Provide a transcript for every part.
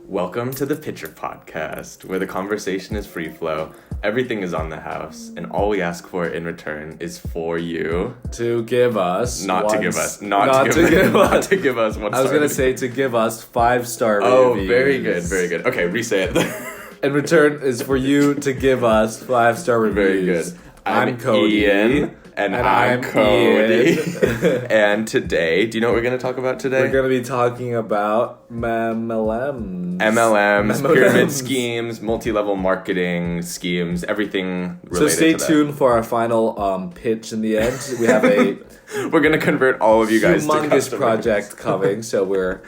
Welcome to the Pitcher Podcast, where the conversation is free flow, everything is on the house, and all we ask for in return is for you to give us not to give us 1 star. I was gonna say to give us 5-star reviews. Oh, very good. Okay, re-say it. In return is for you to give us 5-star reviews. Very good. I'm Cody. Ian. And I'm Cody. And today, do you know what we're going to talk about today? We're going to be talking about MLMs. MLMs, pyramid schemes, multi-level marketing schemes, everything related to that. So stay tuned for our final pitch in the end. We have a we're going to convert all of you guys to customers. Humongous project coming, so we're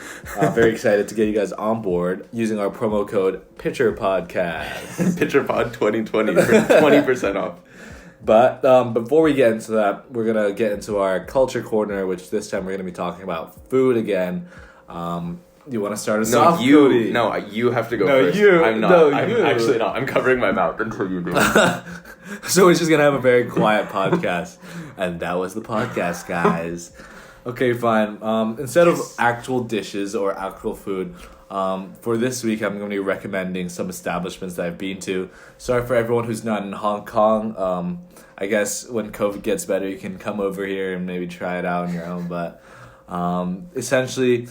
very excited to get you guys on board using our promo code PitcherPodcast. PitcherPod 2020 for 20% off. But before we get into that, we're going to get into our culture corner, which this time we're going to be talking about food again. You want to start us off, Cody? No, you have to go first. I'm not. I'm actually not. I'm covering my mouth until you do. So we're just going to have a very quiet podcast. And that was the podcast, guys. Okay, fine. Instead of actual dishes or actual food, for this week, I'm going to be recommending some establishments that I've been to. Sorry for everyone who's not in Hong Kong. I guess when COVID gets better, you can come over here and maybe try it out on your own. But essentially,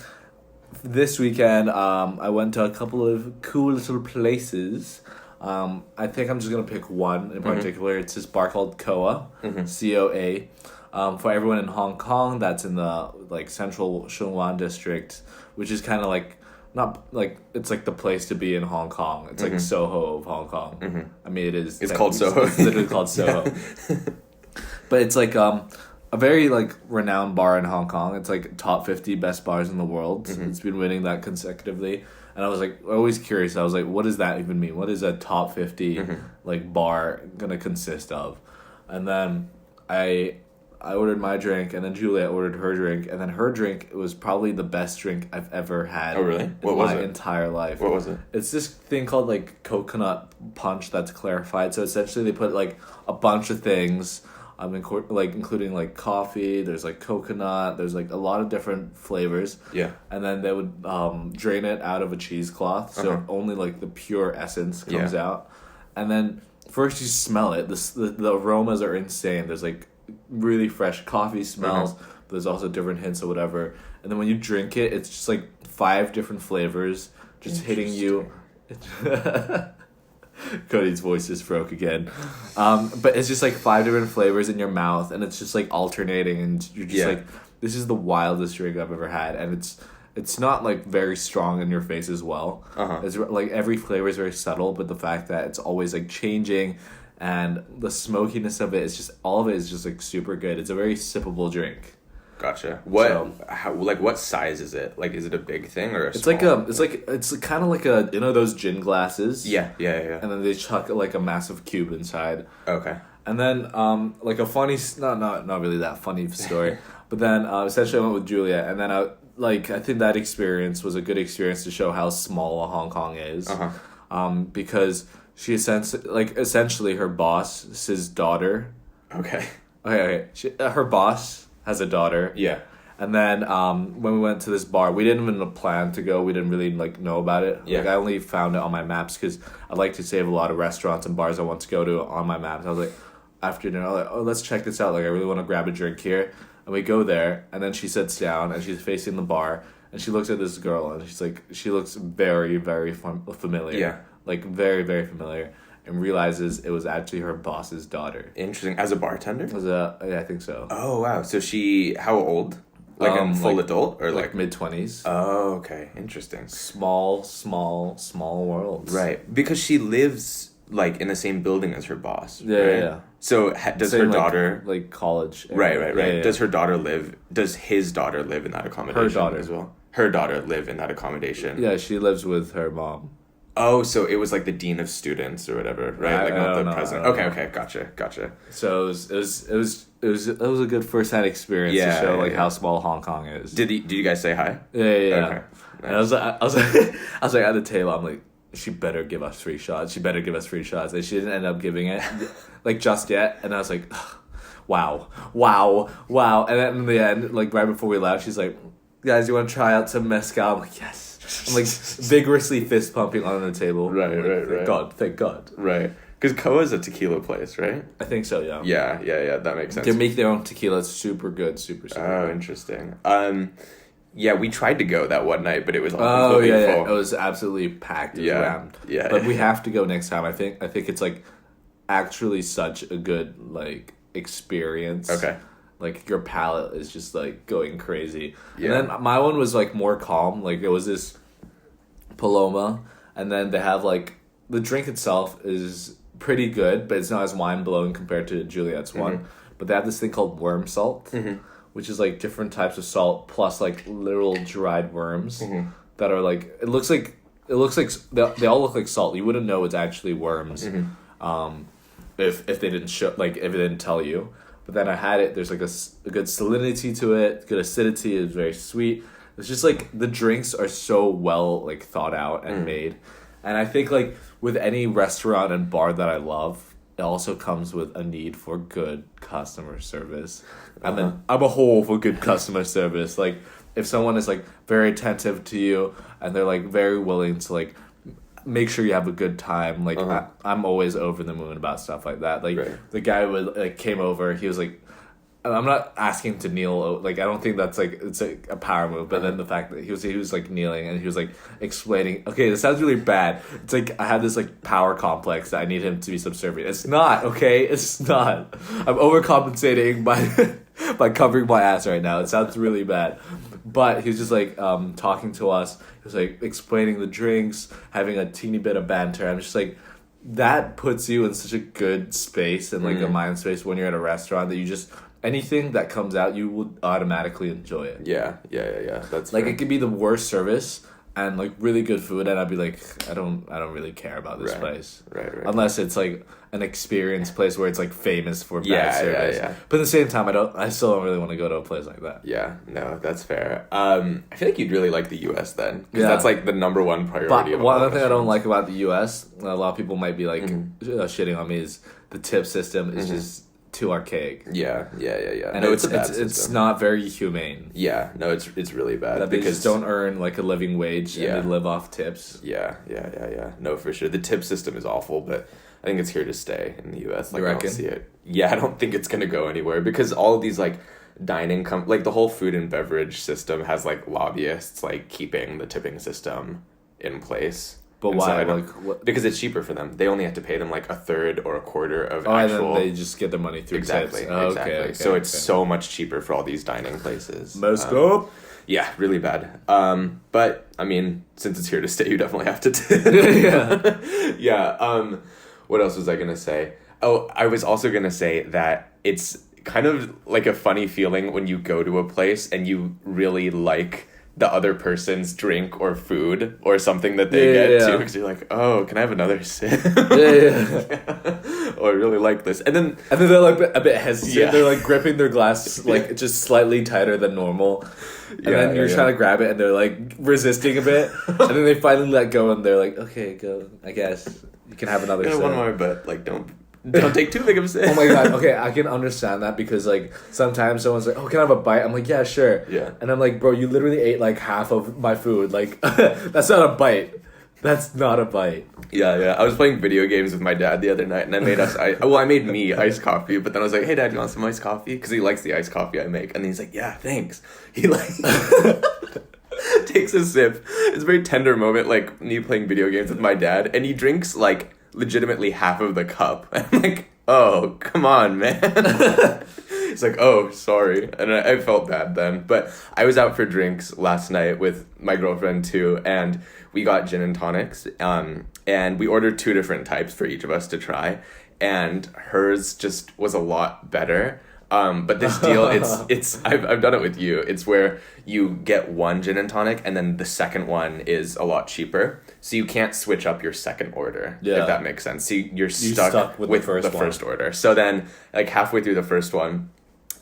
this weekend, I went to a couple of cool little places. I think I'm just going to pick one in particular. It's this bar called Koa, COA. For everyone in Hong Kong, that's in the central Sheung district, which is kind of not it's the place to be in Hong Kong. It's like Soho of Hong Kong. I mean, it is. It's called Soho. It's literally called Soho. But it's a very renowned bar in Hong Kong. It's top 50 best bars in the world. It's been winning that consecutively. And I was always curious. I was what does that even mean? What is a top 50 bar gonna consist of? And then I ordered my drink, and then Julia ordered her drink, and then her drink was probably the best drink I've ever had. Oh, really? In my entire life. What was it? It's this thing called coconut punch that's clarified. So essentially, they put a bunch of things, including coffee. There's coconut. There's a lot of different flavors. Yeah. And then they would drain it out of a cheesecloth, so only the pure essence comes out. And then first you smell it. The aromas are insane. There's really fresh coffee smells. There's also different hints or whatever, and then when you drink it, it's just 5 different flavors just hitting you. Cody's voice just broke again. But it's just 5 different flavors in your mouth, and it's just alternating, and you're just this is the wildest drink I've ever had. And it's not very strong in your face as well. It's every flavor is very subtle, but the fact that it's always changing, and the smokiness of it is just, all of it is just super good. It's a very sippable drink. Gotcha. What size is it? Is it a big thing or a small? It's kind of like those gin glasses. Yeah. And then they chuck a massive cube inside. Okay. And then a funny, not really that funny story, but then essentially I went with Julia, and then I think that experience was a good experience to show how small Hong Kong is. Because she essentially her boss's daughter. Okay. Her boss has a daughter. Yeah. And then when we went to this bar, we didn't even plan to go. We didn't really know about it. Yeah. I only found it on my maps because I like to save a lot of restaurants and bars I want to go to on my maps. I was after dinner, let's check this out. I really want to grab a drink here. And we go there, and then she sits down, and she's facing the bar, and she looks at this girl, and she's she looks very, very familiar. Yeah. Very, very familiar, and realizes it was actually her boss's daughter. Interesting. As a bartender? Yeah, I think so. Oh, wow. So how old? A full adult? Or mid-20s. Oh, okay. Interesting. Small world. Right. Because she lives, in the same building as her boss. Yeah, right? yeah. So does her daughter... college. Right. Yeah. Does his daughter live in that accommodation? Her daughter as well? Her daughter live in that accommodation? Yeah, she lives with her mom. Oh, so it was the dean of students or whatever, right? Not the president. Okay, gotcha. So it was a good first-hand experience to show how small Hong Kong is. Did you guys say hi? Yeah. Okay. Nice. And I was at the table. I'm she better give us 3 shots. And she didn't end up giving it, just yet. And I was wow. And then in the end, right before we left, she's guys, you want to try out some mezcal? I'm yes. I'm like vigorously fist pumping on the table. Right, like, right. Thank God. Right. Because Koa is a tequila place, right? I think so, yeah. Yeah, that makes sense. They make their own tequila. It's super good, super Oh, good. interesting. Yeah, we tried to go that one night, but it was all completely full. It was absolutely packed. It was rammed. Yeah. But we have to go next time. I think it's like actually such a good like experience. Okay. Like your palate is just like going crazy. Yeah. And then my one was like more calm. Like it was this Paloma, and then they have like the drink itself is pretty good, but it's not as mind blowing compared to Juliet's one. But they have this thing called worm salt. Which is like different types of salt plus like literal dried worms that are like it looks like they all look like salt. You wouldn't know it's actually worms if they didn't show like if it didn't tell you. But then I had it. There's like a good salinity to it, good acidity. It's very sweet. It's just like the drinks are so well like thought out and made, and I think like with any restaurant and bar that I love. It also comes with a need for good customer service. And then I'm a whole for good customer service. Like, if someone is, like, very attentive to you and they're, like, very willing to, like, make sure you have a good time. Like, I'm always over the moon about stuff like that. Like, the guy came over. He was, like, I'm not asking to kneel. Like, I don't think that's, like, it's a power move. But then the fact that he was, like, kneeling and he was, like, explaining, okay, this sounds really bad. It's, like, I have this, like, power complex that I need him to be subservient. It's not, okay? It's not. I'm overcompensating by covering my ass right now. It sounds really bad. But he was just, like, talking to us. He was, like, explaining the drinks, having a teeny bit of banter. I'm just, like, that puts you in such a good space and, like, a mind space when you're at a restaurant that you just... Anything that comes out, you will automatically enjoy it. Yeah. That's like fair. It could be the worst service and like really good food, and I'd be like, I don't really care about this place. Right. Unless it's like an experience place where it's like famous for bad service. Yeah. But at the same time, I still don't really want to go to a place like that. Yeah, no, that's fair. I feel like you'd really like the U.S. then, because that's like the number one priority. But one other thing I don't like about the U.S., a lot of people might be like shitting on me, is the tip system is just too archaic. Yeah. And no, it's not very humane. Yeah, no, it's really bad. That they just don't earn like a living wage and they live off tips. Yeah. No, for sure. The tip system is awful, but I think it's here to stay in the U.S. Like, you reckon? I don't see it. Yeah, I don't think it's gonna go anywhere because all of these like dining like the whole food and beverage system has like lobbyists like keeping the tipping system in place. But and why? So because it's cheaper for them. They only have to pay them like a third or a quarter of actual. And then they just get the money through exactly. tips. Okay, so it's so much cheaper for all these dining places. Messed up. Yeah, really bad. But I mean, since it's here to stay, you definitely have to tip. Yeah. What else was I gonna say? Oh, I was also gonna say that it's kind of like a funny feeling when you go to a place and you really like the other person's drink or food or something that they get too, because you're like, oh, can I have another sip? Oh, I really like this, and then they're like a bit hesitant. Yeah. They're like gripping their glass like just slightly tighter than normal, and then you're trying to grab it and they're like resisting a bit, and then they finally let go and they're like, okay, go, I guess you can have another sip. One more, but like don't take too big of a sip. Oh my god, okay, I can understand that because like sometimes someone's like, oh, can I have a bite? I'm like, yeah, sure. Yeah. And I'm like, bro, you literally ate like half of my food. Like, that's not a bite. That's not a bite. Yeah. I was playing video games with my dad the other night and I made I made me iced coffee, but then I was like, hey dad, you want some iced coffee? Because he likes the iced coffee I make. And then he's like, yeah, thanks. He like takes a sip. It's a very tender moment, like me playing video games with my dad, and he drinks like legitimately half of the cup. I'm like, oh, come on, man. It's like, oh, sorry. And I felt bad then. But I was out for drinks last night with my girlfriend too, and we got gin and tonics. And we ordered 2 different types for each of us to try. And hers just was a lot better. But this deal, I've done it with you. It's where you get 1 gin and tonic and then the second one is a lot cheaper. So you can't switch up your second order, if that makes sense. So you're stuck with the first order. So then like halfway through the first one,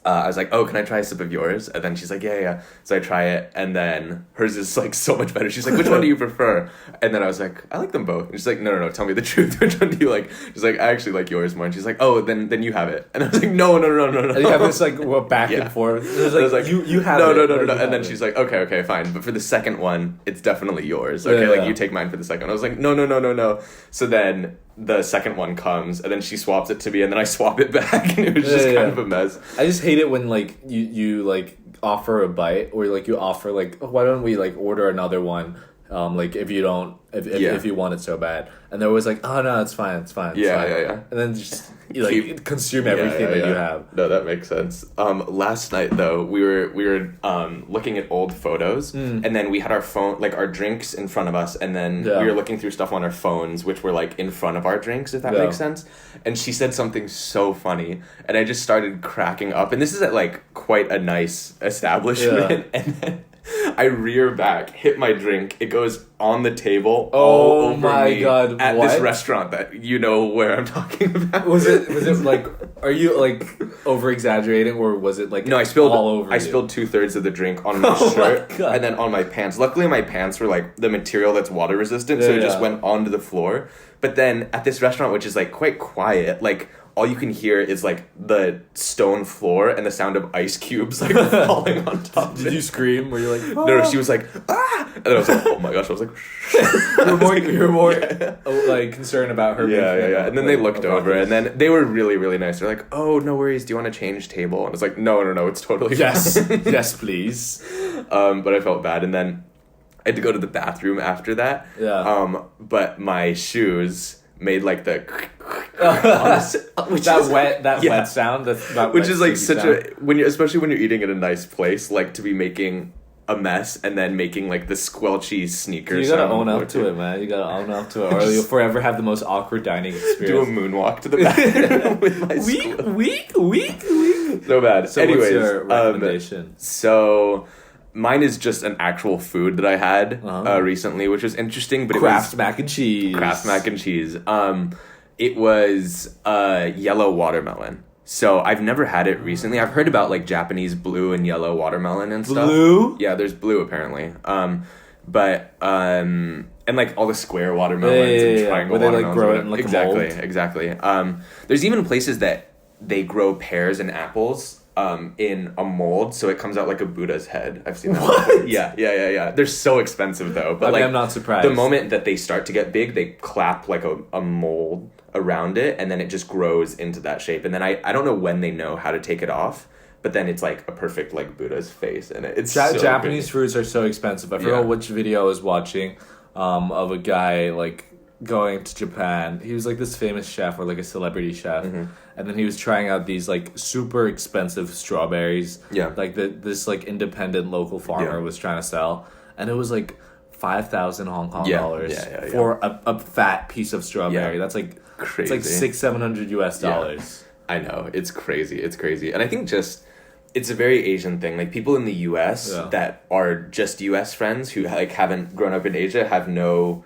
I was like, oh, can I try a sip of yours? And then she's like, yeah. So I try it, and then hers is like so much better. She's like, which one do you prefer? And then I was like, I like them both. And she's like, no, tell me the truth. Which one do you like? She's like, I actually like yours more. And she's like, oh, then you have it. And I was like, no. And you have this like back and forth. It was like, you have it. No. And then she's like, okay, fine. But for the second one, it's definitely yours. Okay, like you take mine for the second one. I was like, no. So then the second one comes, and then she swaps it to me, and then I swap it back, and it was just kind of a mess. I just hate it when like you like offer a bite, or like you offer like, oh, why don't we like order another one, like if you want it so bad, and they're always like, oh no, it's fine. Yeah. And then just you like consume everything that you have. No, that makes sense. Last night though, we were looking at old photos, and then we had our phone, like our drinks in front of us, and then we were looking through stuff on our phones, which were like in front of our drinks, if that makes sense. And she said something so funny, and I just started cracking up. And this is at like quite a nice establishment, and then I rear back, hit my drink. It goes on the table all over my me God, at what? this restaurant that you know where I'm talking about. Was it like, are you like over exaggerating, or was it like no? I spilled all over. I spilled 2/3 of the drink on my shirt and then on my pants. Luckily, my pants were like the material that's water resistant, so it just went onto the floor. But then at this restaurant, which is like quite quiet, like all you can hear is like the stone floor and the sound of ice cubes like falling on top. Did you scream? Were you like, ah? No, she was like, ah! And then I was like, oh my gosh, I was like, you were more like concerned about her. Yeah. And then they looked over, and then they were really, really nice. They're like, oh, no worries. Do you want to change table? And I was like, no, it's totally fine. Yes, please. But I felt bad, and then I had to go to the bathroom after that. Yeah. But my shoes made like the wet sound, which is like such sound. Especially when you're eating at a nice place, like to be making a mess and then making like the squelchy sneakers. You gotta own up to it, man. You gotta own up to it, or you'll forever have the most awkward dining experience. Do a moonwalk to the bathroom with my weak. So bad. So anyways, what's your recommendation? So mine is just an actual food that I had recently, which was interesting. But Kraft mac and cheese. It was yellow watermelon. So I've never had it recently. I've heard about like Japanese blue and yellow watermelon and stuff. Blue? Yeah, there's blue apparently. And like all the square watermelons and triangle where they watermelons. like grow it in like a mold. Exactly. There's even places that they grow pears and apples in a mold, so it comes out like a Buddha's head. I've seen that. What? Yeah. They're so expensive though. But like, I'm not surprised. The moment that they start to get big, they clap like a mold around it, and then it just grows into that shape. And then I don't know when they know how to take it off, but then it's like a perfect like Buddha's face in it. It's so Japanese good. Fruits are so expensive. I forgot which video I was watching of a guy like going to Japan. He was like this famous chef or like a celebrity chef, and then he was trying out these like super expensive strawberries. Like this like independent local farmer was trying to sell, and it was like 5,000 Hong Kong dollars for a fat piece of strawberry. That's like crazy. It's like $600-700 US. I know, it's crazy, and I think just it's a very Asian thing. Like people in the US that are just US friends who like haven't grown up in Asia have no.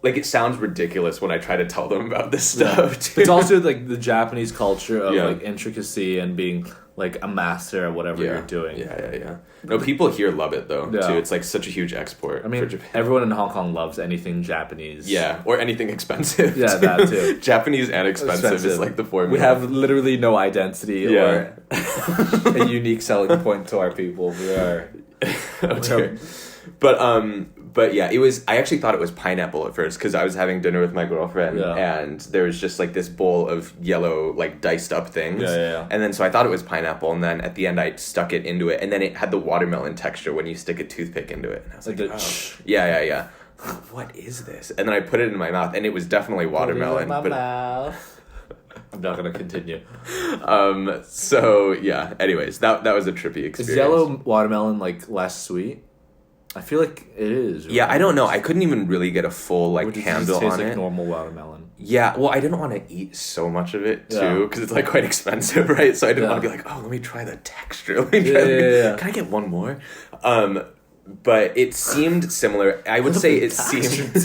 Like, it sounds ridiculous when I try to tell them about this stuff, too. It's also, like, the Japanese culture of, like, intricacy and being, like, a master at whatever you're doing. Yeah. No, people here love it, though, too. It's, like, such a huge export for Japan. Everyone in Hong Kong loves anything Japanese. Yeah, or anything expensive. Yeah, that, too. Japanese and expensive is, like, the formula. We have literally no identity or a unique selling point to our people. We are... Okay. But yeah, I actually thought it was pineapple at first because I was having dinner with my girlfriend and there was just like this bowl of yellow, like diced up things. And then so I thought it was pineapple, and then at the end I stuck it into it, and then it had the watermelon texture when you stick a toothpick into it. And I was like, yeah. What is this? And then I put it in my mouth, and it was definitely watermelon. Mouth. I'm not gonna continue. So yeah. Anyways, that was a trippy experience. Is yellow watermelon like less sweet? I feel like it is. Right? Yeah, I don't know. I couldn't even really get a full like handle on it. Like normal watermelon. Yeah, well, I didn't want to eat so much of it too because it's like quite expensive, right? So I didn't want to be like, oh, let me try the texture. Let me try. Can I get one more? But it seemed similar. I would say it seemed.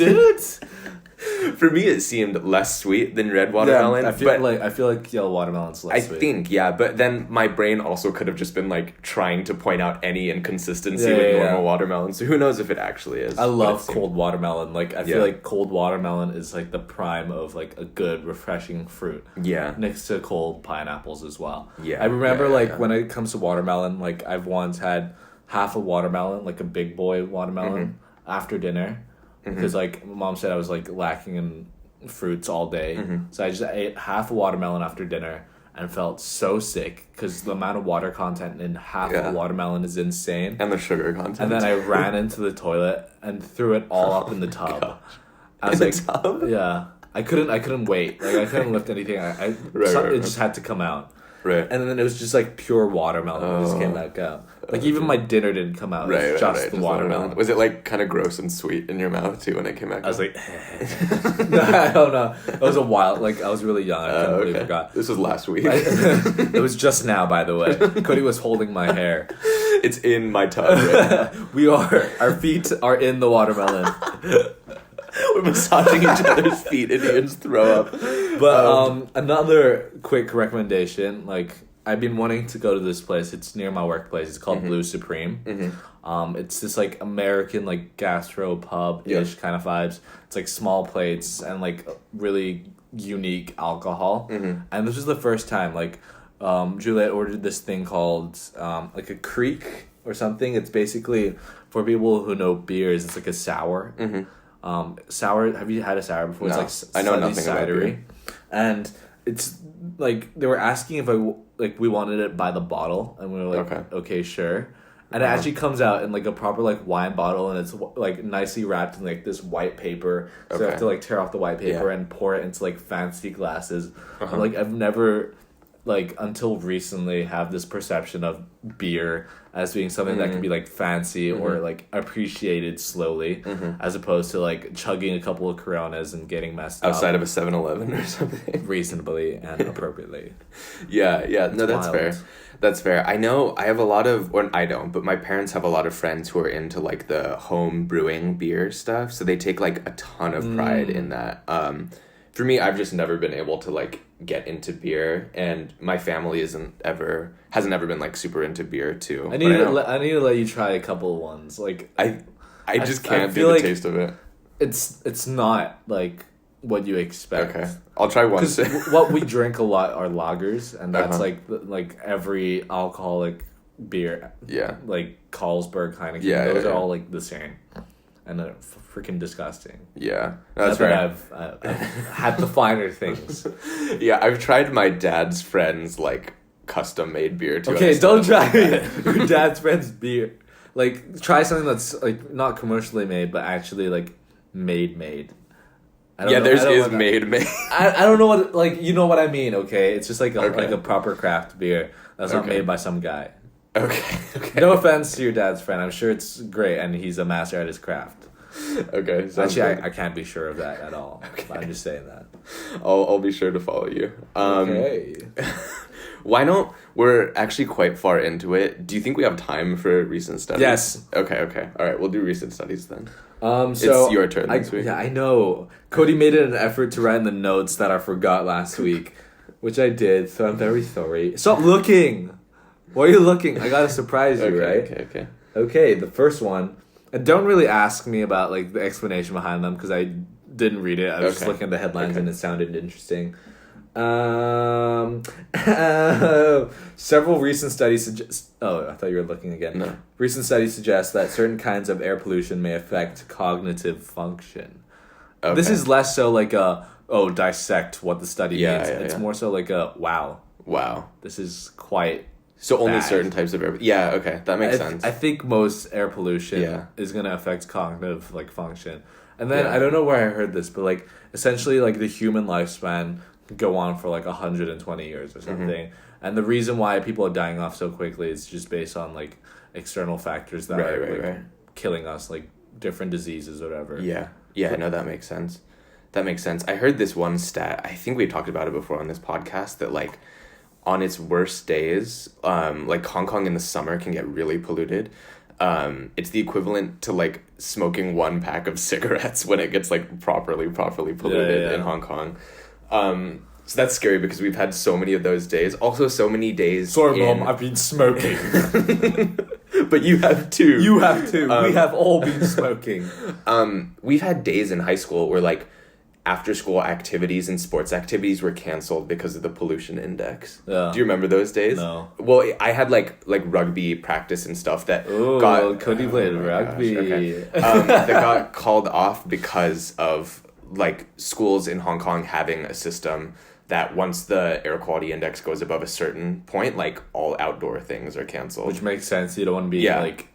For me, it seemed less sweet than red watermelon. I feel like yellow watermelon's less sweet. I think, yeah, but then my brain also could have just been like trying to point out any inconsistency with normal watermelon. So who knows if it actually is? I love cold watermelon. Like I feel like cold watermelon is like the prime of like a good refreshing fruit. Yeah. Next to cold pineapples as well. Yeah. I remember when it comes to watermelon, like I've once had half a watermelon, like a big boy watermelon, after dinner. Because like mom said I was like lacking in fruits all day, so I just ate half a watermelon after dinner and felt so sick because the amount of water content in half a watermelon is insane, and the sugar content. And then I ran into the toilet and threw it all up in the tub. Gosh. I was in the tub? Yeah, I couldn't wait. Like I couldn't lift anything. It just had to come out. Right. And then it was just like pure watermelon that just came back out. Like even my dinner didn't come out. It was just the watermelon. Was it like kind of gross and sweet in your mouth too when it came back out? I was like, no, I don't know. It was a while. Like I was really young. I completely forgot. This was last week. It was just now, by the way. Cody was holding my hair. It's in my tub right now. Our feet are in the watermelon. We're massaging each other's feet and Ian's throw up. But another quick recommendation, like I've been wanting to go to this place. It's near my workplace. It's called Blue Supreme. It's this like American like gastro pub-ish kind of vibes. It's like small plates and like really unique alcohol. And this was the first time like Juliet ordered this thing called like a creek or something. It's basically for people who know beers. It's like a sour. Sour. Have you had a sour before? No, It's like I know nothing cidery. about beer. And it's like they were asking if we wanted it by the bottle, and we were like, okay, sure. And it actually comes out in like a proper like wine bottle, and it's like nicely wrapped in like this white paper. So I have to like tear off the white paper and pour it into like fancy glasses. And, like I've never like until recently have this perception of beer as being something that can be like fancy or like appreciated slowly, as opposed to like chugging a couple of Coronas and getting messed up outside of a 7-Eleven or something reasonably and appropriately. No, that's fair. That's fair. I know I have a lot of, or I don't, but my parents have a lot of friends who are into like the home brewing beer stuff, so they take like a ton of pride in that. For me, I've just never been able to like get into beer, and my family hasn't ever been like super into beer too. I need to let you try a couple of ones. Like I just can't do the like taste of it. It's not like what you expect. Okay, I'll try one. Because what we drink a lot are lagers, and that's like every alcoholic beer. Yeah. Like Carlsberg, Heineken. Yeah, those are all like the same, and they're freaking disgusting. Yeah, that's right. I've had the finer things. Yeah, I've tried my dad's friends like custom made beer too. Okay, don't try your dad's friend's beer. Like try something that's like not commercially made, but actually like made. Theirs is made. I don't know what, like, you know what I mean, okay? It's just like a proper craft beer that's not made by some guy. Okay. No offense to your dad's friend. I'm sure it's great and he's a master at his craft. Okay. Actually, I can't be sure of that at all. Okay. But I'm just saying that. I'll be sure to follow you. Okay. Why don't, we're actually quite far into it. Do you think we have time for recent studies? Yes. Okay. All right, we'll do recent studies then. So it's your turn this week. Yeah, I know. Cody made it an effort to write in the notes that I forgot last week, which I did, so I'm very sorry. Stop looking! Why are you looking? I gotta surprise you, right? Okay, the first one. And don't really ask me about like the explanation behind them, because I didn't read it. I was just looking at the headlines and it sounded interesting. Several recent studies suggest... Oh, I thought you were looking again. No. Recent studies suggest that certain kinds of air pollution may affect cognitive function. Okay. This is less so like a, dissect what the study means. It's more so like a, wow. This is quite... So only certain types of air... Yeah, okay. That makes sense. I think most air pollution is going to affect cognitive like function. And then, I don't know where I heard this, but like essentially like the human lifespan go on for like 120 years or something. And the reason why people are dying off so quickly is just based on like external factors that are killing us, like different diseases or whatever. Yeah, no, that makes sense. I heard this one stat, I think we talked about it before on this podcast, that like on its worst days, like Hong Kong in the summer can get really polluted. it's the equivalent to like smoking 1 pack of cigarettes when it gets like properly polluted in Hong Kong. So that's scary because we've had so many of those days. Also, so many days. Sorry, Mom, I've been smoking. But you have too. You have too. We have all been smoking. We've had days in high school where like after school activities and sports activities were canceled because of the pollution index. Yeah. Do you remember those days? No. Well, I had like rugby practice and stuff that Cody played rugby. Gosh, okay. That got called off because of like schools in Hong Kong having a system that once the air quality index goes above a certain point, like all outdoor things are canceled. Which makes sense. You don't want to be like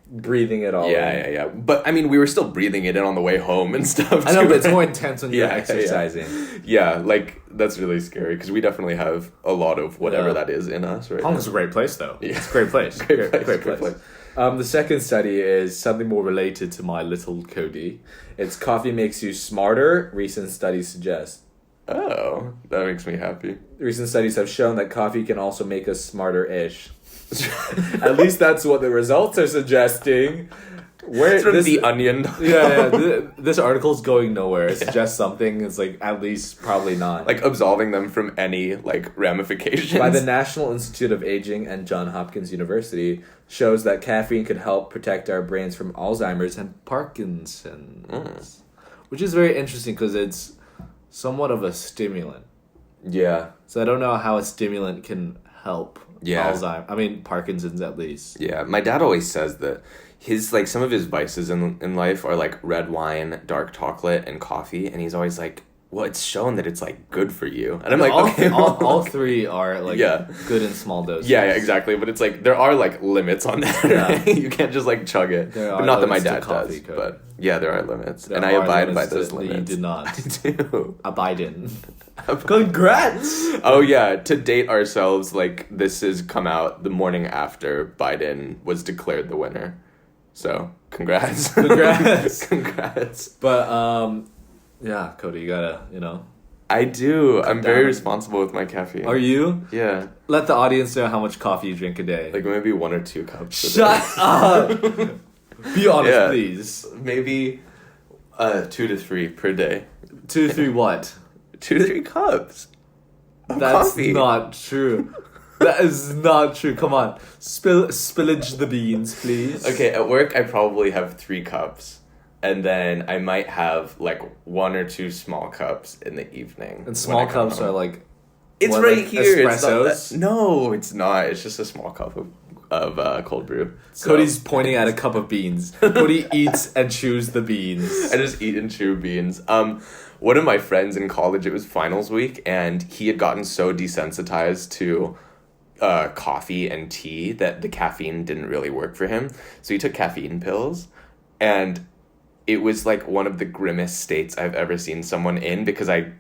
breathing it all in. Yeah. But I mean, we were still breathing it in on the way home and stuff. I know, but it's more intense when you're exercising. Yeah, like that's really scary because we definitely have a lot of whatever that is in us, right? Hong Kong's a great place, though. Yeah. It's a great place. Great place. The second study is something more related to my little Cody. It's coffee makes you smarter, recent studies suggest. Oh, that makes me happy. Recent studies have shown that coffee can also make us smarter-ish. At least that's what the results are suggesting. It's from The Onion. This article's going nowhere. It suggests something. It's like at least probably not. Like absolving them from any like ramifications. By the National Institute of Aging and Johns Hopkins University shows that caffeine could help protect our brains from Alzheimer's and Parkinson's, which is very interesting because it's somewhat of a stimulant. Yeah. So I don't know how a stimulant can help Alzheimer's. I mean, Parkinson's at least. Yeah. My dad always says that his like some of his vices in life are like red wine, dark chocolate, and coffee, and he's always like, well, it's shown that it's like good for you. And I'm like, okay. All three are like good in small doses. Yeah, exactly. But it's like there are like limits on that. Right? You can't just like chug it. But not that my dad does. But yeah, there are limits. And I abide by those limits. You do not. I do. Abide in. Congrats! Oh yeah, to date ourselves, like this has come out the morning after Biden was declared the winner. So congrats. But yeah, Cody, you gotta, I do. I'm very responsible with my caffeine. Are you? Yeah. Let the audience know how much coffee you drink a day. Like maybe 1 or 2 cups. Shut up! Be honest, please. Maybe 2 to 3 per day. 2 to 3 what? 2 to 3 cups. That's coffee. Not true. That is not true. Come on. Spillage the beans, please. Okay, at work I probably have 3 cups. And then I might have like 1 or 2 small cups in the evening. And small cups are like... It's right like here. Espressos? No, it's not. It's just a small cup of cold brew. So. Cody's pointing at a cup of beans. Cody eats and chews the beans. I just eat and chew beans. One of my friends in college, it was finals week, and he had gotten so desensitized to coffee and tea that the caffeine didn't really work for him. So he took caffeine pills, and it was like one of the grimmest states I've ever seen someone in because I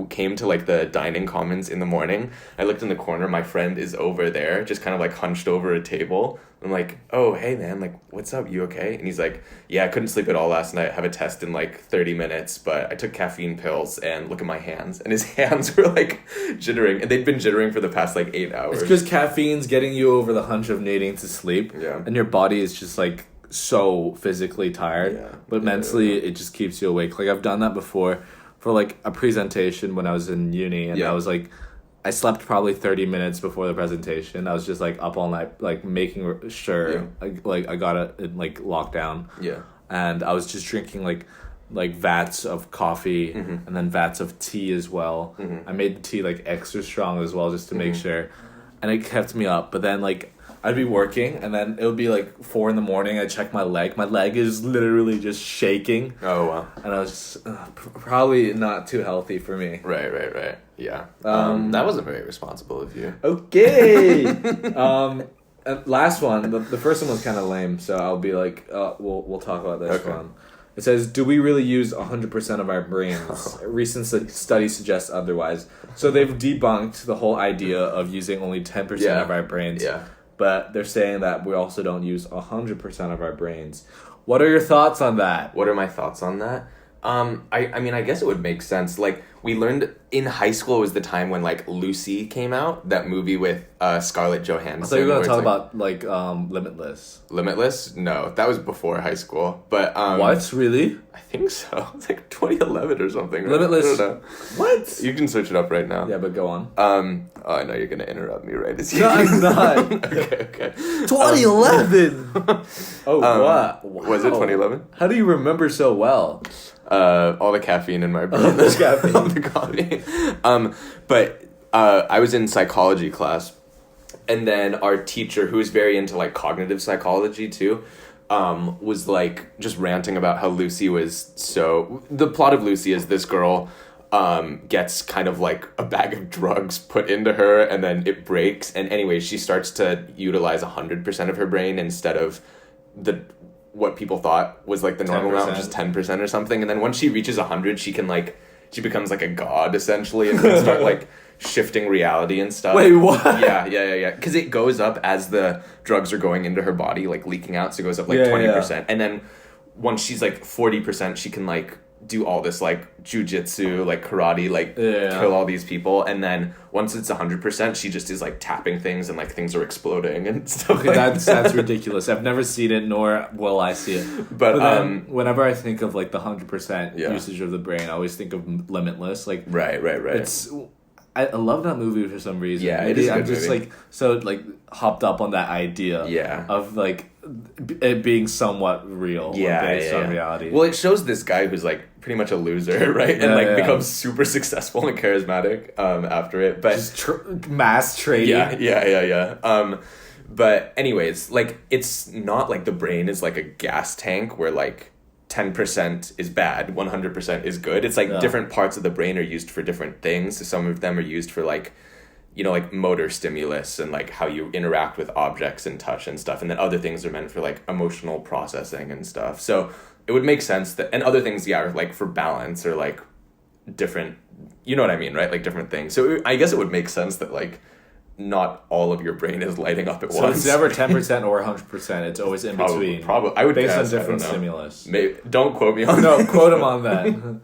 came to like the dining commons in the morning. I looked in the corner. My friend is over there, just kind of like hunched over a table. I'm like, oh, hey man, like, what's up? You okay? And he's like, yeah, I couldn't sleep at all last night. I have a test in like 30 minutes, but I took caffeine pills and look at my hands. And his hands were like jittering, and they'd been jittering for the past like 8 hours. It's because caffeine's getting you over the hunch of needing to sleep. Yeah. And your body is just like so physically tired, but mentally it just keeps you awake. Like I've done that before for like a presentation when I was in uni, and I was like, I slept probably 30 minutes before the presentation. I was just like up all night, like making sure I got it like locked down. Yeah. And I was just drinking like vats of coffee and then vats of tea as well. I made the tea like extra strong as well just to make sure, and it kept me up. But then like I'd be working, and then it would be like 4 a.m. I check my leg. My leg is literally just shaking. Oh, wow. And I was just, probably not too healthy for me. Right. Yeah. That wasn't very responsible of you. Okay. Last one. The first one was kind of lame, so I'll be like, we'll talk about this one. It says, do we really use 100% of our brains? Recent studies suggest otherwise. So they've debunked the whole idea of using only 10% of our brains. Yeah. But they're saying that we also don't use 100% of our brains. What are your thoughts on that? What are my thoughts on that? I mean, I guess it would make sense. Like, we learned in high school was the time when, like, Lucy came out, that movie with Scarlett Johansson. I thought you were going to talk like, about, Limitless. Limitless? No, that was before high school. But, What? Really? I think so. It's like 2011 or something. Right? Limitless. I don't know. What? You can search it up right now. Yeah, but go on. Oh, I know you're going to interrupt me, right? No, I'm not. Okay. 2011! Oh, what? Wow. Was it 2011? How do you remember so well? All the caffeine in my brain. The caffeine. All the coffee. But I was in psychology class, and then our teacher, who was very into like cognitive psychology too, was like just ranting about how Lucy was so. The plot of Lucy is this girl gets kind of like a bag of drugs put into her, and then it breaks, and anyway, she starts to utilize 100% of her brain instead of what people thought was like the normal 10%. amount, which is 10% or something. And then once she reaches 100, she becomes like a god essentially, and can start like shifting reality and stuff. Wait, what? Yeah. Because it goes up as the drugs are going into her body, like leaking out. So it goes up like 20%. Yeah. And then once she's like 40%, she can like do all this like jujitsu, like karate, like kill all these people. And then once it's 100%, she just is like tapping things and like things are exploding and stuff. Okay, that's ridiculous. I've never seen it, nor will I see it. But then, whenever I think of like the 100% usage of the brain, I always think of Limitless. Like right. I love that movie for some reason. Yeah, maybe I'm just movie. Like so like hopped up on that idea. Of like it being somewhat real. Based on reality. Well, it shows this guy who's like pretty much a loser, right? And becomes super successful and charismatic after it. But just mass trading. Yeah. But anyways, like it's not like the brain is like a gas tank where like 10% is bad, 100% is good. It's like different parts of the brain are used for different things. So some of them are used for like, like motor stimulus and like how you interact with objects and touch and stuff. And then other things are meant for like emotional processing and stuff. So it would make sense that, and other things, are like for balance or like different, you know what I mean, right? Like different things. So I guess it would make sense that like not all of your brain is lighting up at once. So it's never 10% or 100%. It's always in between. Probably. I would based guess, on different stimulus. Maybe, don't quote me on that. No, quote him on that.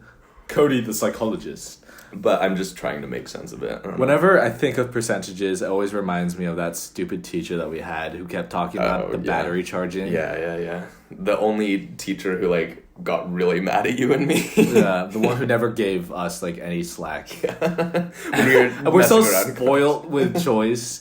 Cody, the psychologist. But I'm just trying to make sense of it. Whenever I think of percentages, it always reminds me of that stupid teacher that we had who kept talking about the battery charging. Yeah. The only teacher who like got really mad at you and me. Yeah, the one who never gave us like any slack. Yeah. We're so spoiled with choice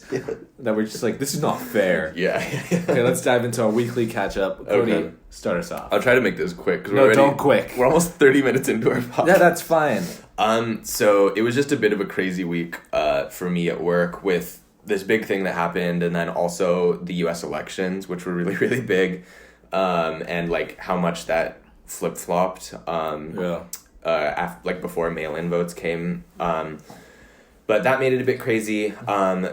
that we're just like, this is not fair. Yeah. Okay, let's dive into our weekly catch up. Cody, start us off. I'll try to make this quick. Don't quick. We're almost 30 minutes into our podcast. Yeah, that's fine. So it was just a bit of a crazy week for me at work with this big thing that happened, and then also the U.S. elections, which were really, really big, and like how much that flip-flopped like before mail-in votes came, but that made it a bit crazy.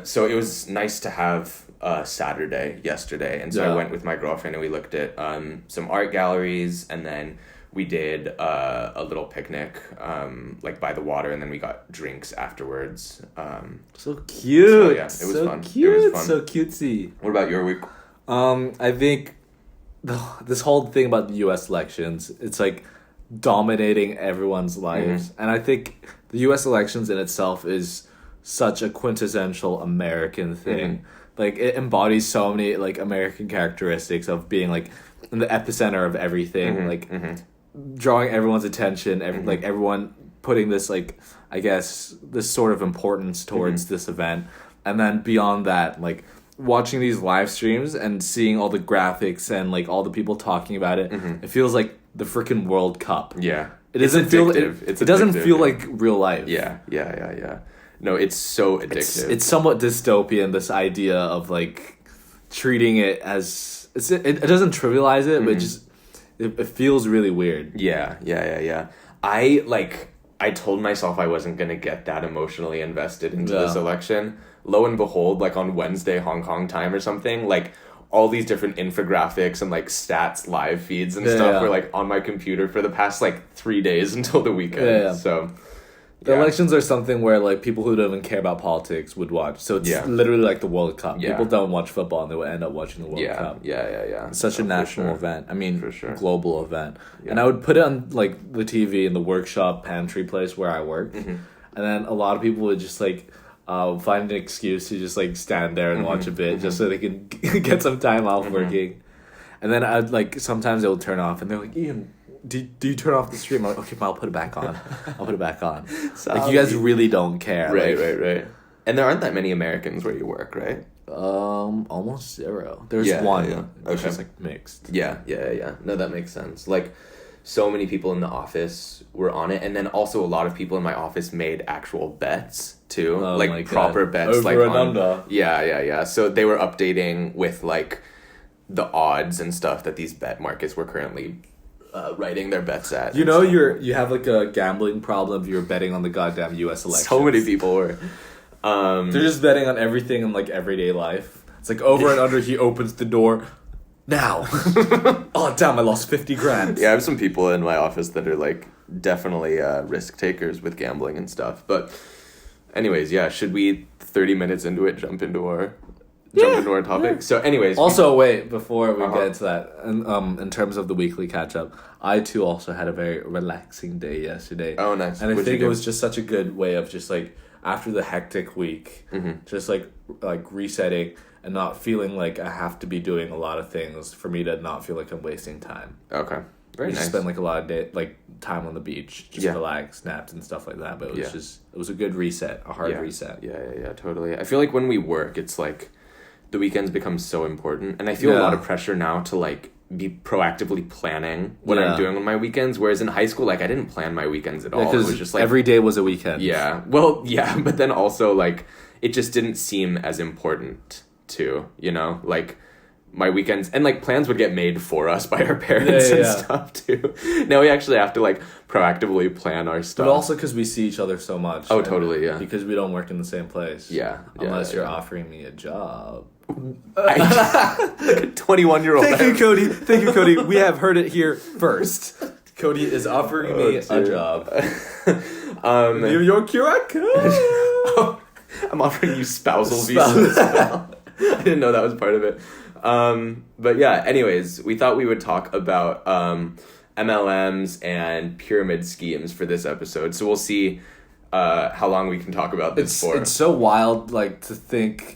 So it was nice to have Saturday yesterday, and so I went with my girlfriend and we looked at some art galleries, and then we did a little picnic like by the water, and then we got drinks afterwards. So cute. So, yeah, it was so fun. Cute. It was fun. So cutesy. What about your week? I think this whole thing about the U.S. elections, it's like dominating everyone's lives. And I think the U.S. elections in itself is such a quintessential American thing. Like it embodies so many like American characteristics of being like in the epicenter of everything, drawing everyone's attention, like everyone putting this like, I guess, this sort of importance towards this event. And then beyond that, like watching these live streams and seeing all the graphics and like all the people talking about it, it feels like the freaking World Cup. Yeah. It doesn't feel it doesn't feel like real life. Yeah. No, it's so addictive. It's somewhat dystopian, this idea of like treating it as it doesn't trivialize it, but it just it feels really weird. Yeah. I told myself I wasn't going to get that emotionally invested into this election. Lo and behold, like on Wednesday, Hong Kong time or something, like all these different infographics and like stats live feeds and stuff were like on my computer for the past like 3 days until the weekend. So The elections are something where like people who don't even care about politics would watch. So it's literally like the World Cup. Yeah. People don't watch football and they will end up watching the World Cup. Yeah. It's such a national event. I mean, for sure. global event. Yeah. And I would put it on like the TV in the workshop pantry place where I worked. And then a lot of people would just like find an excuse to just like stand there and watch a bit just so they can get some time off working. And then I'd like sometimes it will turn off and they're like, Ian, do you turn off the stream? I'm like, okay, I'll put it back on. Like, you guys really don't care. Right. And there aren't that many Americans where you work, right? Almost zero. There's one. Yeah. It's just like mixed. Yeah. No, that makes sense. Like, so many people in the office were on it, and then also a lot of people in my office made actual bets too, like proper bets, over like and under. Yeah. So they were updating with like the odds and stuff that these bet markets were currently writing their bets at. You know, you have like a gambling problem if you're betting on the goddamn U.S. election. So many people were. They're just betting on everything in like everyday life. It's like over and under. He opens the door. Now. Oh damn! I lost 50 grand. Yeah, I have some people in my office that are like definitely risk takers with gambling and stuff. But, anyways, yeah. Should we 30 minutes into it jump into our topic? Yeah. So, anyways. Also, wait, before we get into that, in terms of the weekly catch-up, I, too, also had a very relaxing day yesterday. Oh, nice. And I think it was just such a good way of just, like, after the hectic week, just, like resetting and not feeling like I have to be doing a lot of things for me to not feel like I'm wasting time. Okay. Very nice. Spend, like, a lot of time on the beach, just relax, naps, and stuff like that. But it was it was a good reset, a hard reset. Yeah, totally. I feel like when we work, it's, like, the weekends become so important, and I feel a lot of pressure now to like be proactively planning what I'm doing on my weekends, whereas in high school, like, I didn't plan my weekends at all. It was just like every day was a weekend. But then also like it just didn't seem as important to, you know, like my weekends, and like plans would get made for us by our parents and stuff too. Now we actually have to like proactively plan our stuff, but also because we see each other so much. Oh, totally. Yeah, because we don't work in the same place. Unless you're offering me a job. Like a 21-year-old. Thank you, Cody. We have heard it here first. Cody is offering me a job. New York QR code. I'm offering you spousal visa as well. I didn't know that was part of it. But yeah, anyways, we thought we would talk about MLMs and pyramid schemes for this episode. So we'll see how long we can talk about this for. It's so wild, like, to think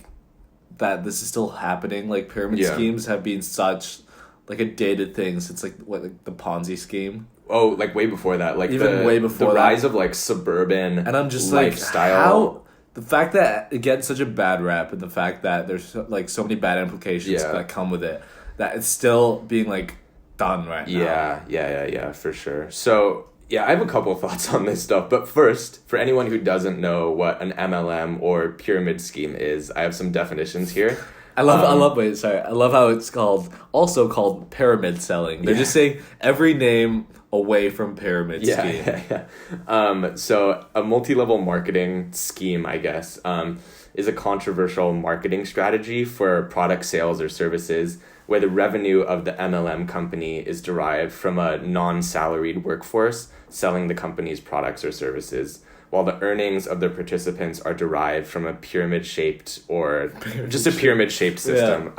that this is still happening. Like, pyramid schemes have been such like a dated thing since like the Ponzi scheme. Oh, like way before that. Like even way before the rise of like suburban and I'm just lifestyle. Like, how the fact that it gets such a bad rap and the fact that there's like so many bad implications that come with it, that it's still being like done right now. Yeah, for sure. So yeah, I have a couple of thoughts on this stuff. But first, for anyone who doesn't know what an MLM or pyramid scheme is, I have some definitions here. I love how it's also called pyramid selling. They're just saying every name away from pyramid scheme. Yeah. So a multi-level marketing scheme, I guess, is a controversial marketing strategy for product sales or services where the revenue of the MLM company is derived from a non-salaried workforce selling the company's products or services, while the earnings of the participants are derived from a pyramid-shaped system.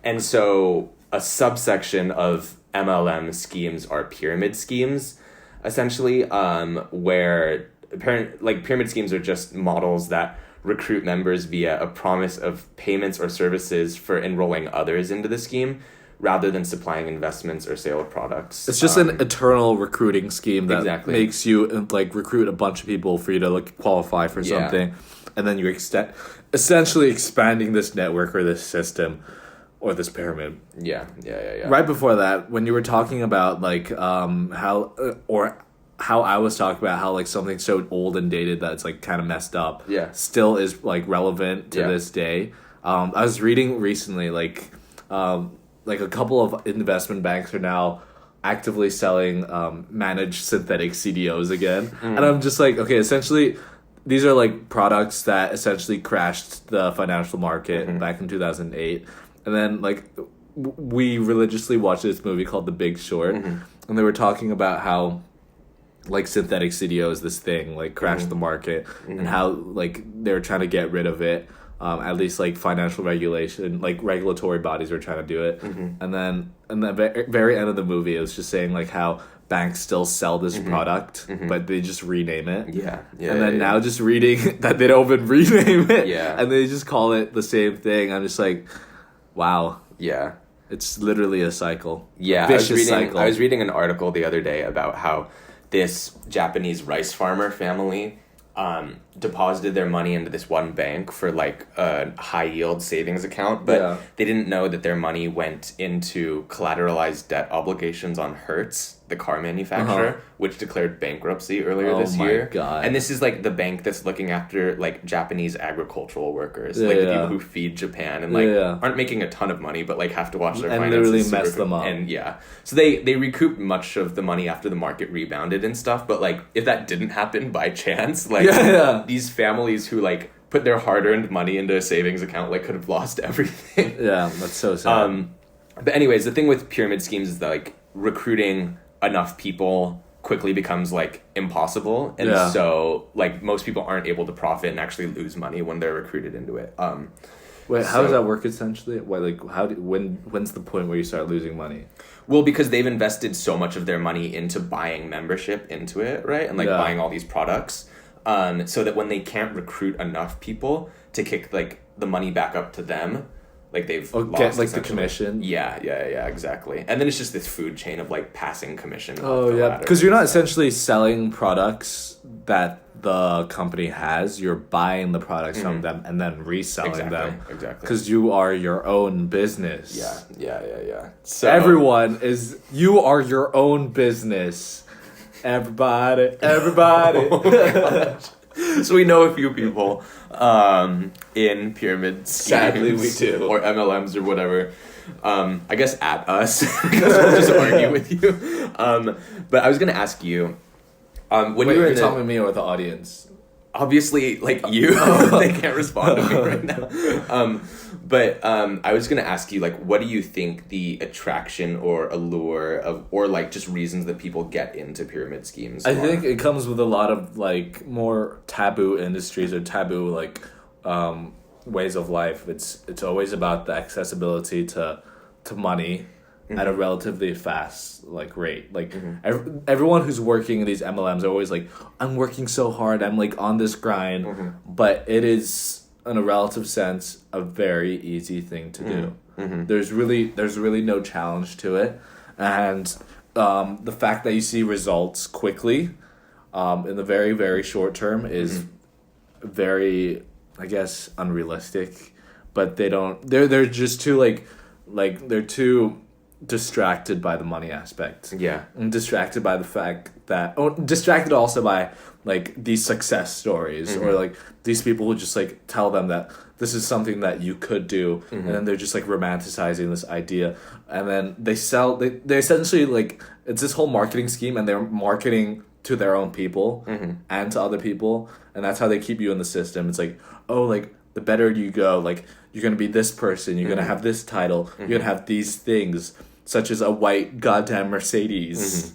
And so a subsection of MLM schemes are pyramid schemes, essentially, where pyramid schemes are just models that recruit members via a promise of payments or services for enrolling others into the scheme, rather than supplying investments or sale of products. It's just an eternal recruiting scheme that makes you like recruit a bunch of people for you to like qualify for something, and then you're essentially expanding this network or this system or this pyramid. Yeah. Right before that, when you were talking about like how I was talking about how like something so old and dated that it's like kind of messed up still is like relevant to this day. I was reading recently like a couple of investment banks are now actively selling managed synthetic CDOs again. And I'm just like, okay, essentially these are like products that essentially crashed the financial market back in 2008. And then like we religiously watched this movie called The Big Short, and they were talking about how like synthetic CDO is this thing, like crashed the market, and how like they're trying to get rid of it. At least like financial regulation, like regulatory bodies were trying to do it, and then in the very end of the movie, it was just saying like how banks still sell this product, but they just rename it. And then now just reading that they don't even rename it, and they just call it the same thing. I'm just like, wow. Yeah. It's literally a cycle. Yeah, Vicious cycle. I was reading an article the other day about how this Japanese rice farmer family deposited their money into this one bank for like a high yield savings account, but they didn't know that their money went into collateralized debt obligations on Hertz, the car manufacturer, which declared bankruptcy earlier this year. God. And this is like the bank that's looking after like Japanese agricultural workers, like the people who feed Japan and like aren't making a ton of money, but like have to watch their finances literally mess them up. And so they recouped much of the money after the market rebounded and stuff. But like if that didn't happen by chance, like these families who like put their hard-earned money into a savings account like could have lost everything. Yeah, that's so sad. But anyways, the thing with pyramid schemes is that like recruiting enough people quickly becomes like impossible, and so like most people aren't able to profit and actually lose money when they're recruited into it. Wait, how does that work essentially? Why, like, when's the point where you start losing money? Well, because they've invested so much of their money into buying membership into it, right, and like buying all these products, so that when they can't recruit enough people to kick like the money back up to them, like they've lost like the commission. Yeah, exactly. And then it's just this food chain of like passing commission. Because you're not essentially selling products that the company has. You're buying the products from them and then reselling them. Exactly. Because you are your own business. Yeah. So You are your own business. Everybody. Oh gosh. So we know a few people in pyramid schemes. Sadly, we do. Or MLMs or whatever. I guess at us, because we'll just argue with you. But I was going to ask you, when you were you're talking to me or the audience? Obviously, like you, they can't respond to me right now. But I was gonna ask you, like, what do you think the attraction or allure of, or like just reasons that people get into pyramid schemes? I think it comes with a lot of like more taboo industries or taboo like ways of life. It's always about the accessibility to money. At a relatively fast like rate, like everyone who's working in these MLMs are always like, I'm working so hard, I'm like on this grind, but it is in a relative sense a very easy thing to do. There's really no challenge to it, and the fact that you see results quickly in the very, very short term is very, I guess, unrealistic. But they're just too like they're too distracted by the money aspect. And distracted by the fact that distracted also by like these success stories or like these people who just like tell them that this is something that you could do, and then they're just like romanticizing this idea, and then they essentially like it's this whole marketing scheme, and they're marketing to their own people and to other people, and that's how they keep you in the system. It's like, oh, like the better you go, like you're gonna be this person, you're gonna have this title, you're gonna have these things, such as a white goddamn Mercedes.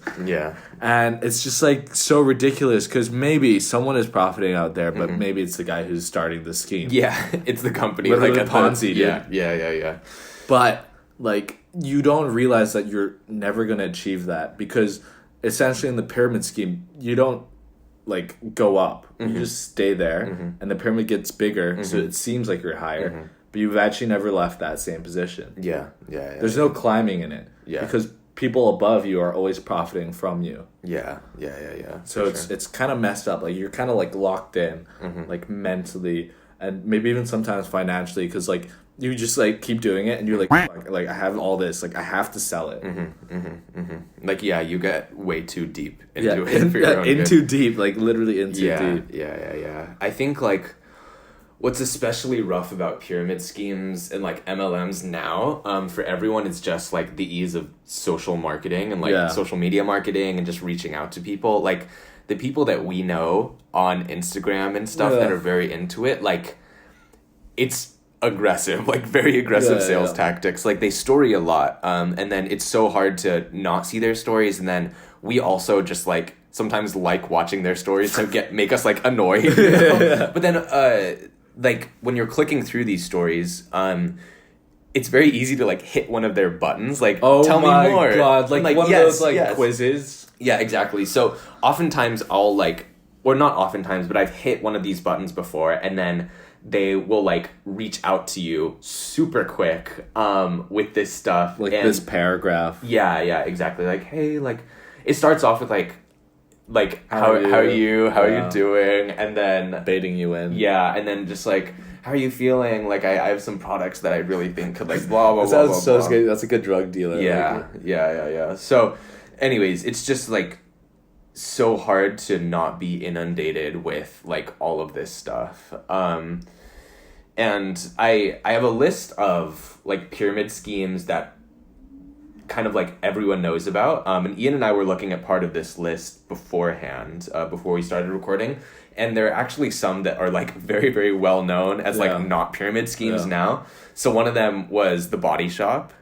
And it's just like so ridiculous, because maybe someone is profiting out there, but maybe it's the guy who's starting the scheme. It's the company. Like a Ponzi, dude. Yeah. But like you don't realize that you're never gonna achieve that, because essentially in the pyramid scheme you don't like go up. You just stay there, and the pyramid gets bigger, so it seems like you're higher. But you've actually never left that same position. There's no climbing in it. Because people above you are always profiting from you. So it's kind of messed up. Like you're kind of like locked in, like mentally, and maybe even sometimes financially, because like you just like keep doing it, and you're like, like I have all this, like I have to sell it. Like you get way too deep into it for your own in too deep, like literally in too deep. Yeah. I think like what's especially rough about pyramid schemes and like MLMs now, for everyone, it's just like the ease of social marketing and like social media marketing and just reaching out to people. Like the people that we know on Instagram and stuff that are very into it, like it's aggressive, like very aggressive sales tactics. Like they story a lot, and then it's so hard to not see their stories, and then we also just like sometimes like watching their stories to make us like annoyed. You know? But then like when you're clicking through these stories, it's very easy to like hit one of their buttons, like tell me more. Oh my god, like one of those like quizzes. Yeah, exactly. So oftentimes I'll like, or not oftentimes, but I've hit one of these buttons before, and then they will like reach out to you super quick with this stuff, like this paragraph. Yeah, exactly. Like, hey, like it starts off with like how are you doing, and then baiting you in. Yeah, and then just like, how are you feeling? Like, I have some products that I really think could like blah blah blah. Sounds so scary. That's like a drug dealer. Yeah. So, anyways, it's just like so hard to not be inundated with like all of this stuff. And I have a list of like pyramid schemes that kind of like everyone knows about. And Ian and I were looking at part of this list beforehand, before we started recording. And there are actually some that are like very, very well known as like not pyramid schemes now. So one of them was the Body Shop,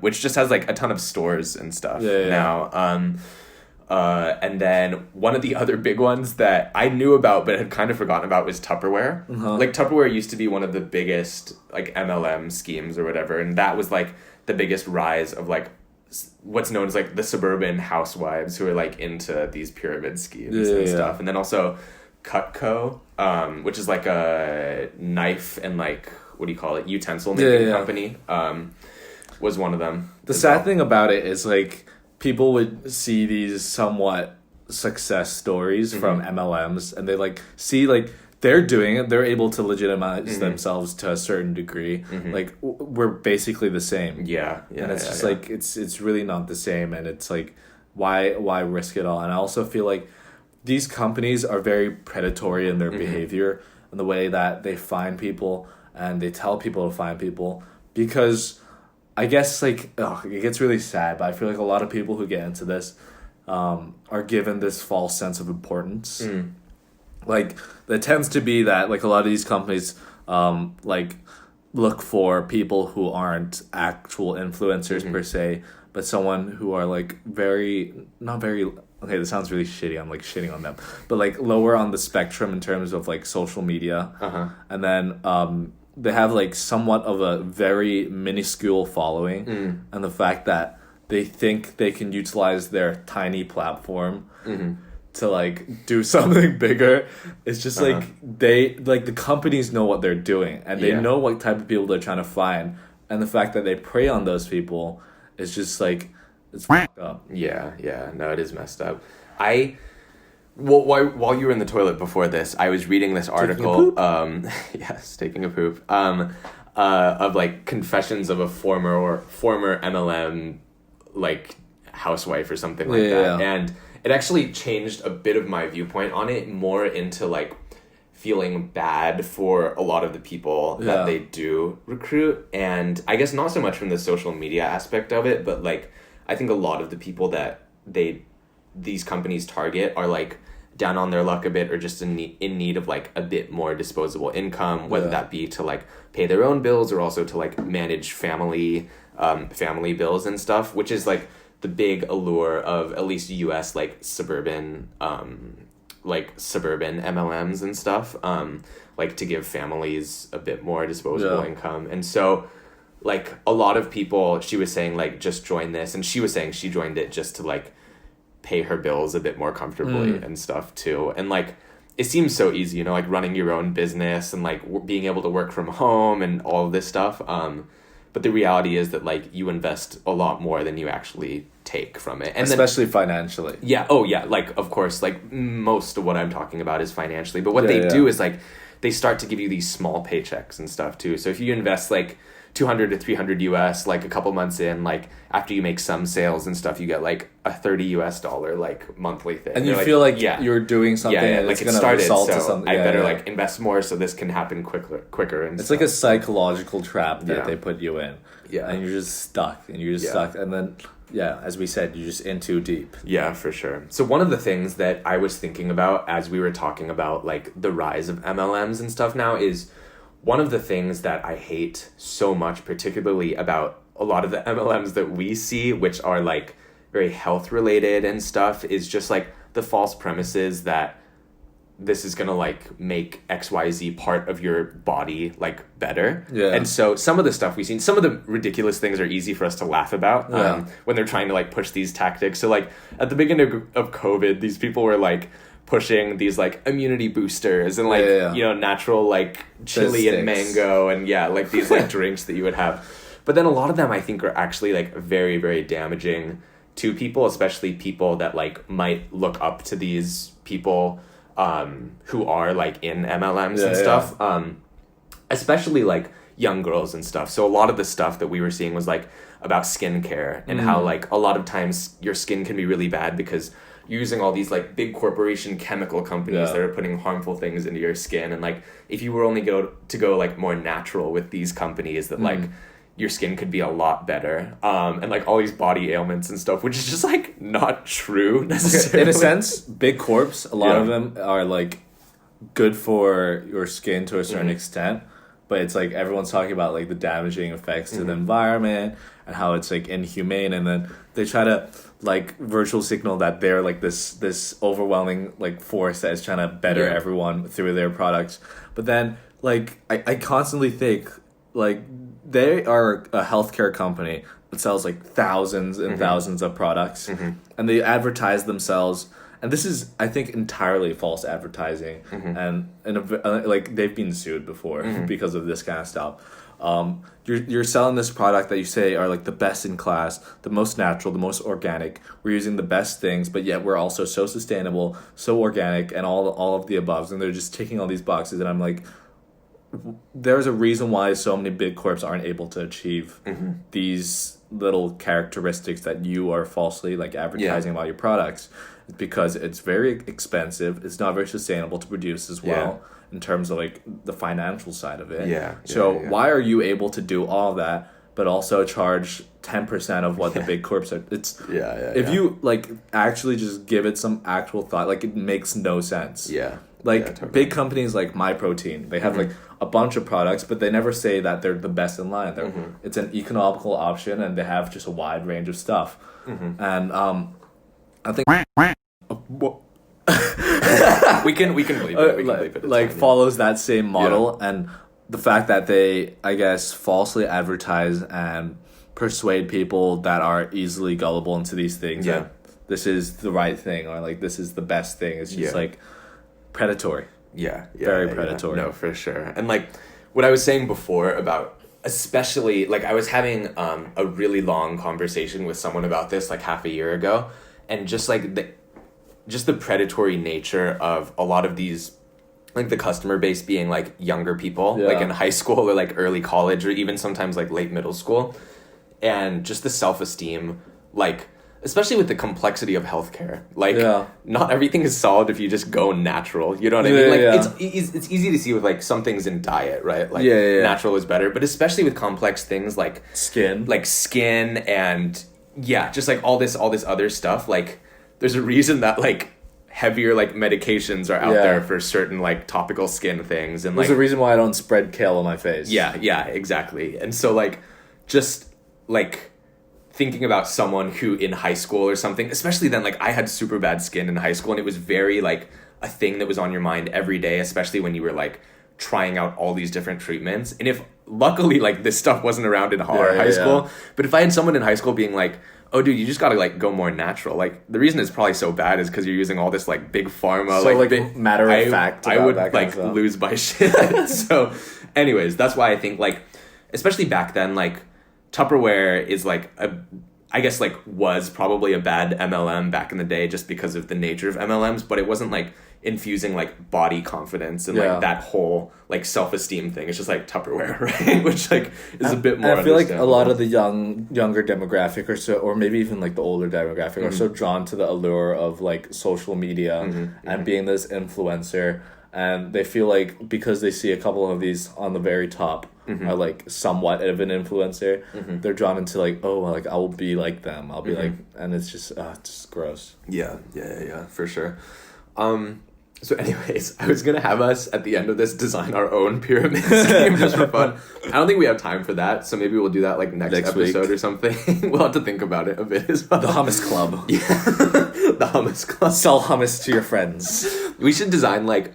which just has like a ton of stores and stuff now. And then one of the other big ones that I knew about but had kind of forgotten about was Tupperware. Like Tupperware used to be one of the biggest like MLM schemes or whatever, and that was like the biggest rise of like what's known as like the suburban housewives who are like into these pyramid schemes and stuff. And then also Cutco, which is like a knife and like, what do you call it, utensil making company, was one of them. The sad thing about it is like people would see these somewhat success stories from MLMs, and they like see like they're doing it, they're able to legitimize themselves to a certain degree. Like we're basically the same. And it's just like it's really not the same, and it's like why risk it all? And I also feel like these companies are very predatory in their behavior and the way that they find people and they tell people to find people, because I guess like it gets really sad, but I feel like a lot of people who get into this are given this false sense of importance. Like it tends to be that like a lot of these companies like look for people who aren't actual influencers per se, but someone who are like not very okay, this sounds really shitty, I'm like shitting on them, but like lower on the spectrum in terms of like social media. And then they have like somewhat of a very minuscule following, and the fact that they think they can utilize their tiny platform to like do something bigger. It's just like they like the companies know what they're doing, and they know what type of people they're trying to find, and the fact that they prey on those people is just like it's fucked up. No, it is messed up. While you were in the toilet before this, I was reading this article. Taking a poop. Of like confessions of a former MLM like housewife or something like that, and it actually changed a bit of my viewpoint on it, more into like feeling bad for a lot of the people that they do recruit, and I guess not so much from the social media aspect of it, but like I think a lot of the people that these companies target are like down on their luck a bit, or just in need of like a bit more disposable income, whether that be to like pay their own bills or also to like manage family bills and stuff, which is like the big allure of at least US like suburban MLMs and stuff, like to give families a bit more disposable income. And so like a lot of people, she was saying like just join this, and she was saying she joined it just to like pay her bills a bit more comfortably and stuff too. And like it seems so easy, you know, like running your own business and like being able to work from home and all of this stuff, but the reality is that like you invest a lot more than you actually take from it, and especially financially. Like of course, like most of what I'm talking about is financially, but what they do is like they start to give you these small paychecks and stuff too. So if you invest like $200 to $300 US, like a couple months in, like after you make some sales and stuff, you get like a $30 US like monthly thing, and you feel like you're doing something and like it's it started, result so to something. I better like invest more so this can happen quicker and it's stuff. like a psychological trap that they put you in, and you're just stuck, and then as we said, you're just in too deep. Yeah, for sure. So one of the things that I was thinking about as we were talking about like the rise of MLMs and stuff now is one of the things that I hate so much, particularly about a lot of the MLMs that we see, which are like very health related and stuff, is just like the false premise is that this is gonna like make XYZ part of your body like better. Yeah. And so some of the stuff we've seen, some of the ridiculous things are easy for us to laugh about when they're trying to like push these tactics. So like at the beginning of COVID, these people were like pushing these like immunity boosters and like you know, natural like chili and mango and like these like drinks that you would have. But then a lot of them I think are actually like very, very damaging to people, especially people that like might look up to these people who are like in MLMs and stuff, especially like young girls and stuff. So a lot of the stuff that we were seeing was like about skincare and how like a lot of times your skin can be really bad because you're using all these like big corporation chemical companies that are putting harmful things into your skin. And like if you were only to go like more natural with these companies, that like your skin could be a lot better. And like all these body ailments and stuff, which is just like not true necessarily. In a sense, big corps, a lot of them are like good for your skin to a certain extent, but it's like everyone's talking about like the damaging effects to the environment and how it's like inhumane, and then they try to like virtual signal that they're like this overwhelming like force that is trying to better everyone through their products. But then like I constantly think like they are a healthcare company that sells like thousands and thousands of products, and they advertise themselves. And this is, I think, entirely false advertising, and like they've been sued before because of this kind of stuff. You're selling this product that you say are like the best in class, the most natural, the most organic. We're using the best things, but yet we're also so sustainable, so organic, and all of the above. And they're just ticking all these boxes, and I'm like, there's a reason why so many big corps aren't able to achieve these little characteristics that you are falsely like advertising about your products. It's because it's very expensive. It's not very sustainable to produce as well in terms of like the financial side of it. So why are you able to do all that but also charge 10% of what the big corps are? It's if you like actually just give it some actual thought, like it makes no sense. Totally. Big companies like MyProtein, they have like a bunch of products, but they never say that they're the best in line. It's an economical option, and they have just a wide range of stuff. And I think we can bleep it. We can bleep it. Like follows that same model, and the fact that they, I guess, falsely advertise and persuade people that are easily gullible into these things that this is the right thing or like this is the best thing. It's just like predatory. Very predatory. No, for sure. And like what I was saying before about, especially like I was having a really long conversation with someone about this like half a year ago, and just like the predatory nature of a lot of these, like the customer base being like younger people, like in high school or like early college or even sometimes like late middle school, and just the self-esteem, like especially with the complexity of healthcare, like not everything is solved if you just go natural, you know what I mean? Like it's easy to see with like some things in diet, right? Like natural is better, but especially with complex things like skin and just like all this other stuff, like there's a reason that like heavier like medications are out there for certain like topical skin things, and there's like a reason why I don't spread kale on my face. Exactly. And so like just like thinking about someone who in high school or something, especially then, like I had super bad skin in high school, and it was very like a thing that was on your mind every day, especially when you were like trying out all these different treatments. And if luckily like this stuff wasn't around in high school, but if I had someone in high school being like, oh dude, you just gotta like go more natural, like the reason it's probably so bad is because you're using all this like big pharma, so like matter of fact, I would like lose my shit. So anyways, that's why I think like especially back then, like Tupperware is like I guess like was probably a bad MLM back in the day just because of the nature of MLMs, but it wasn't like infusing like body confidence and like that whole like self-esteem thing. It's just like Tupperware, right? Which like is a bit more. I feel like a lot of the younger demographic or maybe even like the older demographic are so drawn to the allure of like social media and being this influencer, and they feel like because they see a couple of these on the very top are like somewhat of an influencer, they're drawn into like, oh, like I will be like them. I'll be like, and it's just gross. Yeah, for sure. So anyways, I was going to have us, at the end of this, design our own pyramid scheme just for fun. I don't think we have time for that, so maybe we'll do that, like, next episode week. Or something. We'll have to think about it a bit as well. The Hummus Club. Yeah. The Hummus Club. Sell hummus to your friends. We should design, like,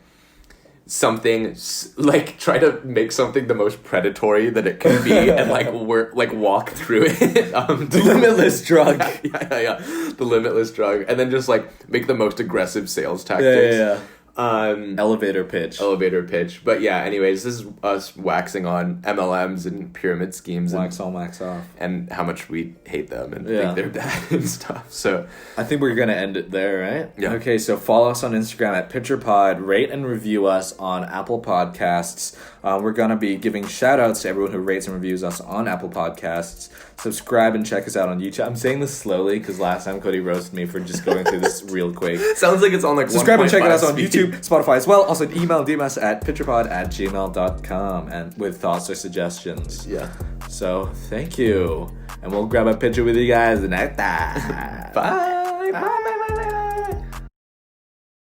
something, like, try to make something the most predatory that it can be and, like, walk through it. The Limitless drug. Yeah. The Limitless drug. And then just, like, make the most aggressive sales tactics. Yeah. Elevator pitch. But yeah, anyways, this is us waxing on MLMs and pyramid schemes. Wax on, wax off. And how much we hate them and think they're bad and stuff. So I think we're going to end it there, right? Yeah. Okay, so follow us on Instagram at PitcherPod. Rate and review us on Apple Podcasts. We're going to be giving shout-outs to everyone who rates and reviews us on Apple Podcasts. Subscribe and check us out on YouTube. I'm saying this slowly because last time Cody roasted me for just going through this real quick. Sounds like it's on like Subscribe and check us on YouTube, Spotify as well. Also email us at pitcherpod@gmail.com and with thoughts or suggestions. Yeah. So thank you. And we'll grab a picture with you guys next time. Bye.